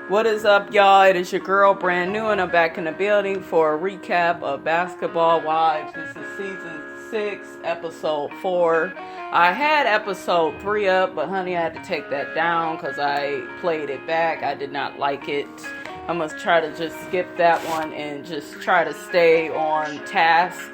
What is up, y'all? It is your girl, Brand New, and I'm back in the building for a recap of Basketball Wives. This is season 6, episode 4. I had episode 3 up, but honey, I had to take that down because I played it back. I did not like it. I must try to just skip that one and just try to stay on task.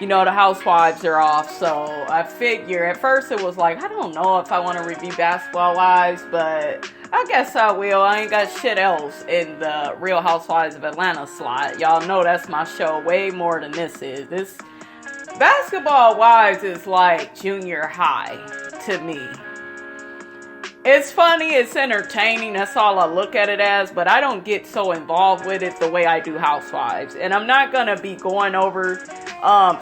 You know, the housewives are off, so I figure at first it was like, I don't know if I want to review Basketball Wives, but I guess I will. I ain't got shit else in the Real Housewives of Atlanta slot. Y'all know that's my show way more than this is. This Basketball Wives is like junior high to me. It's funny, it's entertaining, that's all I look at it as, but I don't get so involved with it the way I do Housewives. And I'm not going to be going over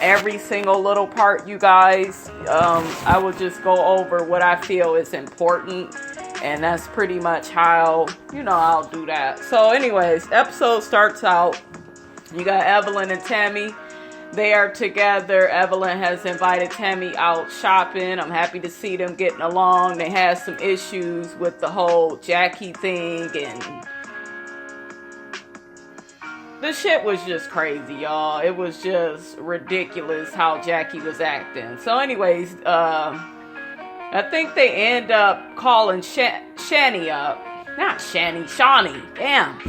every single little part, you guys. I will just go over what I feel is important, and that's pretty much how, I'll do that. So anyways, episode starts out, you got Evelyn and Tami. They are together. Evelyn has invited Tami out shopping. I'm happy to see them getting along. They had some issues with the whole Jackie thing, and the shit was just crazy, y'all. It was just ridiculous how Jackie was acting. So anyways, I think they end up calling Shani up. Not Shani, Shawnee. Damn.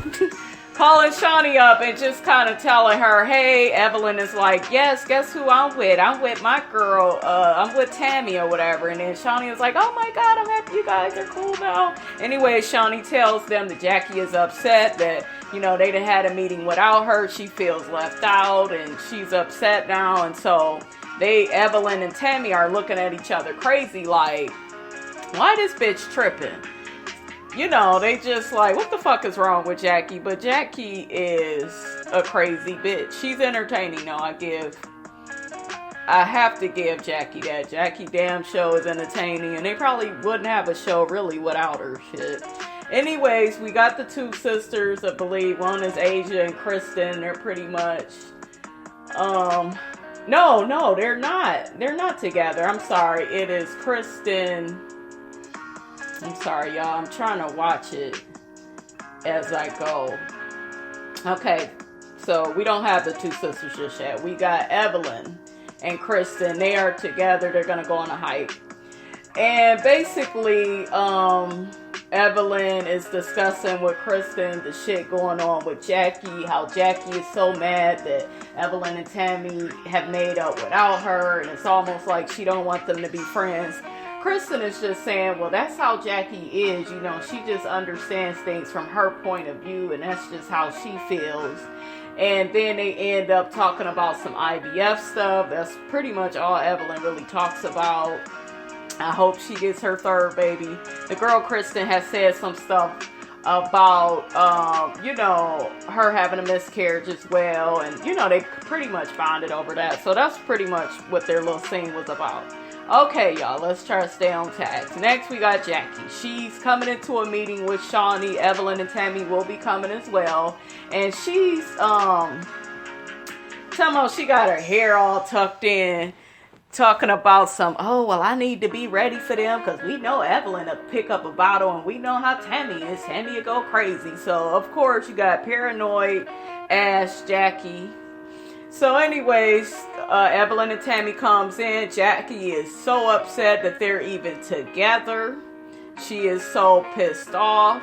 Calling Shawnee up and just kind of telling her, hey, Evelyn is like, yes, guess who I'm with? I'm with my girl. I'm with Tami or whatever. And then Shawnee is like, oh my God, I'm happy you guys are cool now. Anyway, Shawnee tells them that Jackie is upset that, they done had a meeting without her. She feels left out and she's upset now. And so Evelyn and Tami are looking at each other crazy like, why this bitch tripping? They just like, what the fuck is wrong with Jackie? But Jackie is a crazy bitch. She's entertaining, though. I have to give Jackie that. Jackie damn show is entertaining, and they probably wouldn't have a show really without her shit. Anyways, we got the two sisters, I believe. One is Asia and Christen. They're pretty much, no, they're not. They're not together. I'm sorry. It is Christen. I'm sorry, y'all. I'm trying to watch it as I go. Okay, so we don't have the two sisters just yet. We got Evelyn and Christen. They are together. They're going to go on a hike. And basically, Evelyn is discussing with Christen the shit going on with Jackie. How Jackie is so mad that Evelyn and Tami have made up without her. And it's almost like she don't want them to be friends. Christen is just saying, well, that's how Jackie is, she just understands things from her point of view, and that's just how she feels. And then they end up talking about some IVF stuff. That's pretty much all Evelyn really talks about. I hope she gets her third baby. The girl Christen has said some stuff about, her having a miscarriage as well. And, they pretty much bonded over that. So that's pretty much what their little scene was about. Okay, y'all, let's try to stay on task. Next, we got Jackie. She's coming into a meeting with Shawnee. Evelyn and Tami will be coming as well. And she's, somehow she got her hair all tucked in, talking about I need to be ready for them because we know Evelyn will pick up a bottle and we know how Tami is. Tami will go crazy. So, of course, you got paranoid ass Jackie. So anyways, Evelyn and Tami comes in. Jackie is so upset that they're even together. She is so pissed off.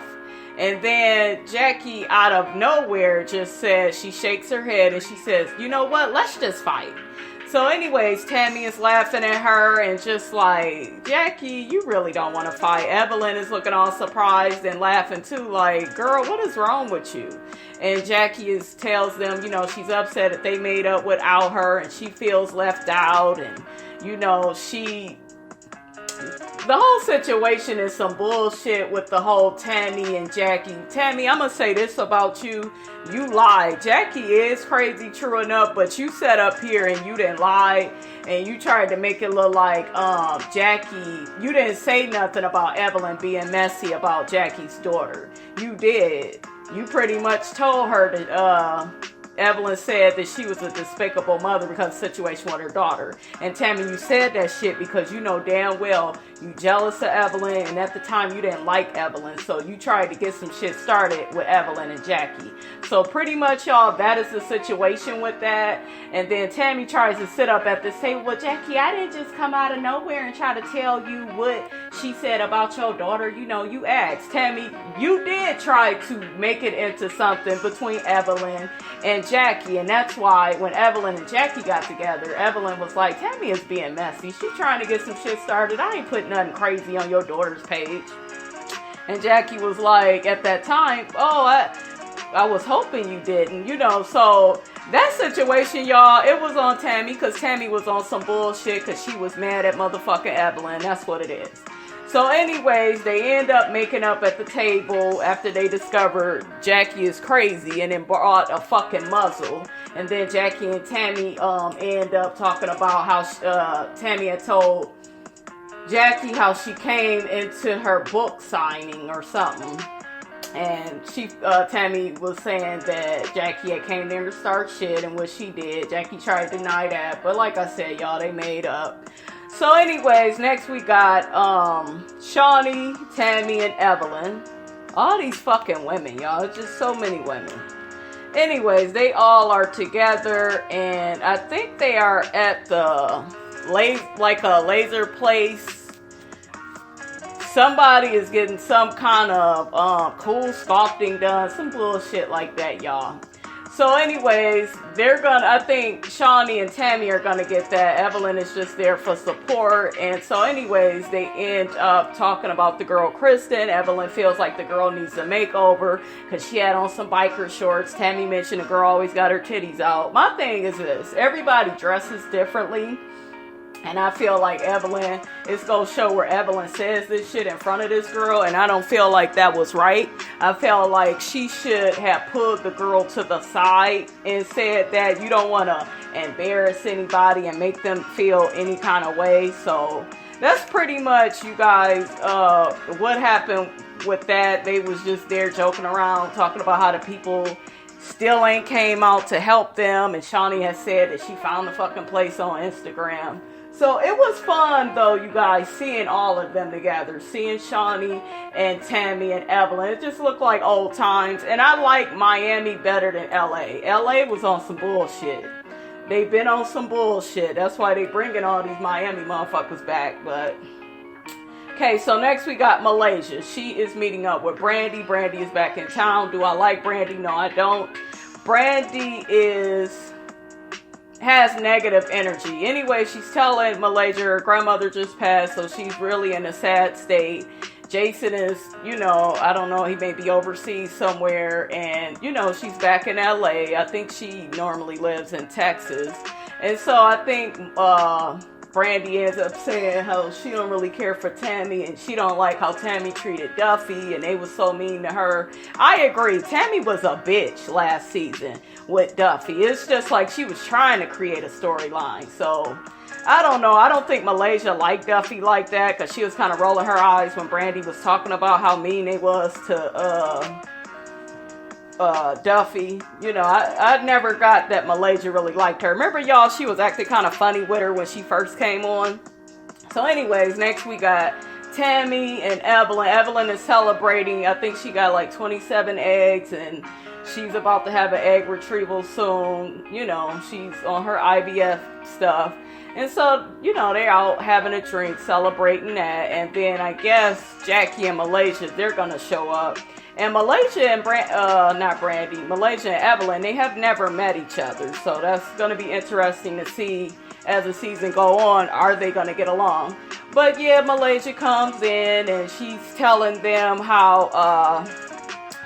And then Jackie out of nowhere just says, she shakes her head and she says, you know what, let's just fight. So anyways, Tami is laughing at her and just like, Jackie, you really don't want to fight. Evelyn is looking all surprised and laughing too, like, girl, what is wrong with you? And Jackie tells them, she's upset that they made up without her and she feels left out. And, the whole situation is some bullshit with the whole Tami and Jackie. Tami, I'm going to say this about you. You lied. Jackie is crazy, true enough, but you sat up here and you didn't lie. And you tried to make it look like Jackie, you didn't say nothing about Evelyn being messy about Jackie's daughter. You did. You pretty much told her to Evelyn said that she was a despicable mother because of the situation with her daughter. And Tami, you said that shit because you know damn well you jealous of Evelyn, and at the time you didn't like Evelyn, so you tried to get some shit started with Evelyn and Jackie. So pretty much, y'all, that is the situation with that. And then Tami tries to sit up at the table. Well, Jackie, I didn't just come out of nowhere and try to tell you what she said about your daughter. You know, you asked. Tami, you did try to make it into something between Evelyn and Jackie, and that's why when Evelyn and Jackie got together, Evelyn was like, Tami is being messy. She's trying to get some shit started. I ain't putting nothing crazy on your daughter's page. And Jackie was like, at that time, oh, I was hoping you didn't, you know. So that situation, y'all, it was on Tami because Tami was on some bullshit because she was mad at motherfucking Evelyn. That's what it is. So anyways, they end up making up at the table after they discovered Jackie is crazy and then brought a fucking muzzle. And then Jackie and Tami end up talking about how Tami had told Jackie how she came into her book signing or something. And Tami was saying that Jackie had came there to start shit and what she did. Jackie tried to deny that, but like I said, y'all, they made up. So anyways, next we got Shawnee, Tami, and Evelyn. All these fucking women, y'all. It's just so many women. Anyways, they all are together, and I think they are at the a laser place. Somebody is getting some kind of cool sculpting done, some bullshit like that, y'all. So anyways, I think Shawnee and Tami are gonna get that. Evelyn is just there for support. And so anyways, they end up talking about the girl Christen. Evelyn feels like the girl needs a makeover because she had on some biker shorts. Tami mentioned the girl always got her titties out. My thing is this: everybody dresses differently. And I feel like Evelyn, it's going to show where Evelyn says this shit in front of this girl. And I don't feel like that was right. I felt like she should have pulled the girl to the side and said that you don't want to embarrass anybody and make them feel any kind of way. So that's pretty much, you guys, what happened with that. They was just there joking around, talking about how the people still ain't came out to help them. And Shawnee has said that she found the fucking place on Instagram. So it was fun, though, you guys, seeing all of them together. Seeing Shawnee and Tami and Evelyn. It just looked like old times. And I like Miami better than LA. LA was on some bullshit. They've been on some bullshit. That's why they bringing all these Miami motherfuckers back. But okay, so next we got Malaysia. She is meeting up with Brandi. Brandi is back in town. Do I like Brandi? No, I don't. Brandi has negative energy. Anyway, she's telling Malaysia her grandmother just passed, so she's really in a sad state. Jason is, I don't know, he may be overseas somewhere, and, she's back in LA. I think she normally lives in Texas. And so I think Brandi ends up saying how she don't really care for Tami, and she don't like how Tami treated Duffy, and they was so mean to her. I agree. Tami was a bitch last season with Duffy. It's just like she was trying to create a storyline. So I don't know. I don't think Malaysia liked Duffy like that, because she was kind of rolling her eyes when Brandi was talking about how mean they was to Duffy. I never got that Malaysia really liked her. Remember, y'all, she was acting kind of funny with her when she first came on. So anyways, next we got Tami and Evelyn. Evelyn is celebrating. I think she got like 27 eggs, and she's about to have an egg retrieval soon. She's on her IVF stuff. And so, they're out having a drink, celebrating that. And then I guess Jackie and Malaysia, they're going to show up. And Malaysia and Malaysia and Evelyn, they have never met each other. So that's going to be interesting to see as the season go on. Are they going to get along? But yeah, Malaysia comes in and she's telling them how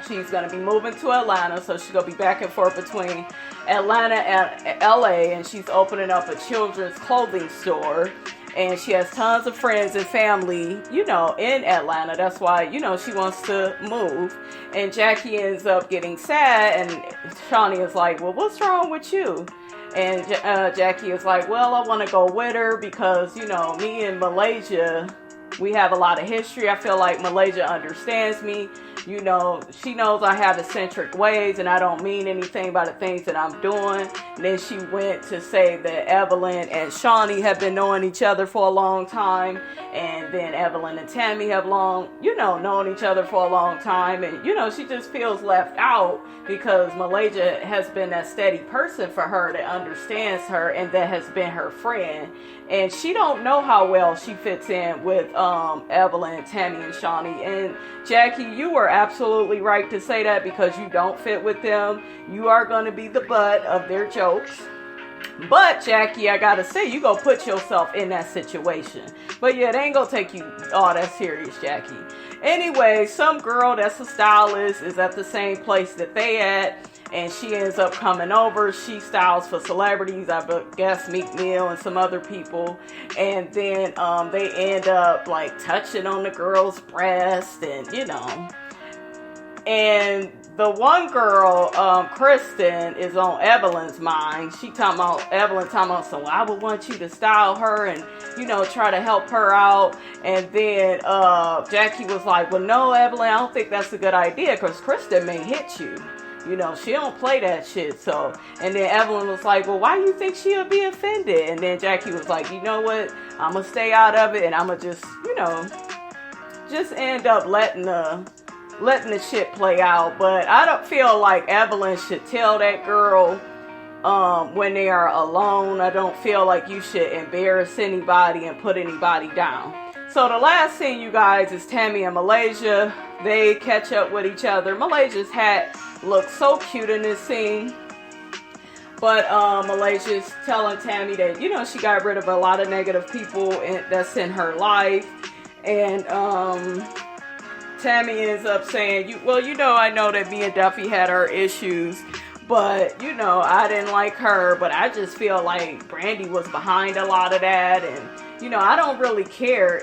she's going to be moving to Atlanta. So she's going to be back and forth between Atlanta and LA. And she's opening up a children's clothing store. And she has tons of friends and family, in Atlanta. That's why, she wants to move. And Jackie ends up getting sad. And Shawnee is like, well, what's wrong with you? And Jackie is like, well, I want to go with her because, me and Malaysia, we have a lot of history. I feel like Malaysia understands me. You know, she knows I have eccentric ways and I don't mean anything by the things that I'm doing. And then she went to say that Evelyn and Shawnee have been knowing each other for a long time. And then Evelyn and Tami have known each other for a long time. And, she just feels left out because Malaysia has been that steady person for her that understands her and that has been her friend. And she don't know how well she fits in with Evelyn, Tami, and Shawnee. And Jackie, you were absolutely right to say that because you don't fit with them. You are going to be the butt of their jokes. But Jackie, I gotta say, you go put yourself in that situation. But yeah, they ain't gonna take you all that serious, Jackie. Anyway, some girl that's a stylist is at the same place that they at, and she ends up coming over. She styles for celebrities, I guess Meek Mill and some other people. And then they end up like touching on the girl's breast, and and the one girl, Christen, is on Evelyn's mind. Evelyn talking about, so I would want you to style her and, try to help her out. And then Jackie was like, well, no, Evelyn, I don't think that's a good idea because Christen may hit you. She don't play that shit. So, and then Evelyn was like, well, why do you think she'll be offended? And then Jackie was like, you know what? I'm going to stay out of it and I'm going to just end up letting the shit play out. But I don't feel like Evelyn should tell that girl when they are alone. I don't feel like you should embarrass anybody and put anybody down. So the last scene, you guys, is Tami and Malaysia. They catch up with each other. Malaysia's hat looks so cute in this scene. But Malaysia's telling Tami that, she got rid of a lot of negative people that's in her life. And Tami ends up saying, I know that me and Duffy had our issues, but, I didn't like her, but I just feel like Brandi was behind a lot of that, and, I don't really care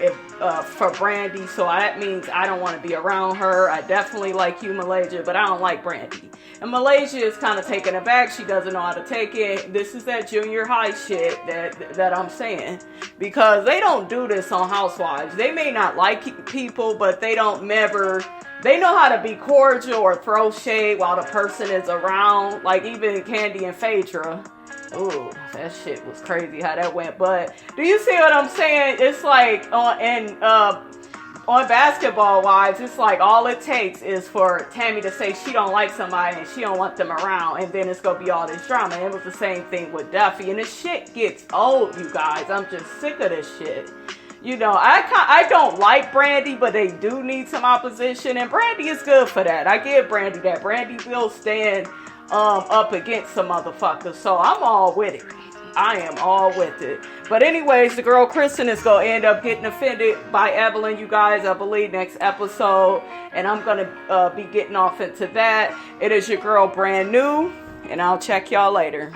for Brandi, so that means I don't want to be around her. I definitely like you, Malaysia, but I don't like Brandi. And Malaysia is kind of taken aback. She doesn't know how to take it. This is that junior high shit that I'm saying. Because they don't do this on Housewives. They may not like people, but they know how to be cordial or throw shade while the person is around. Like even Candy and Phaedra. Ooh, that shit was crazy how that went. But do you see what I'm saying? It's like on Basketball Wives, it's like all it takes is for Tami to say she don't like somebody and she don't want them around, and then it's gonna be all this drama. And it was the same thing with Duffy, and this shit gets old, you guys. I'm just sick of this shit. I don't like Brandi, but they do need some opposition, and Brandi is good for that. I give Brandi that. Brandi will stand up against some motherfuckers, so I'm all with it. I am all with it. But anyways, the girl Christen is going to end up getting offended by Evelyn, you guys, I believe, next episode. And I'm going to be getting off into that. It is your girl, Brand New. And I'll check y'all later.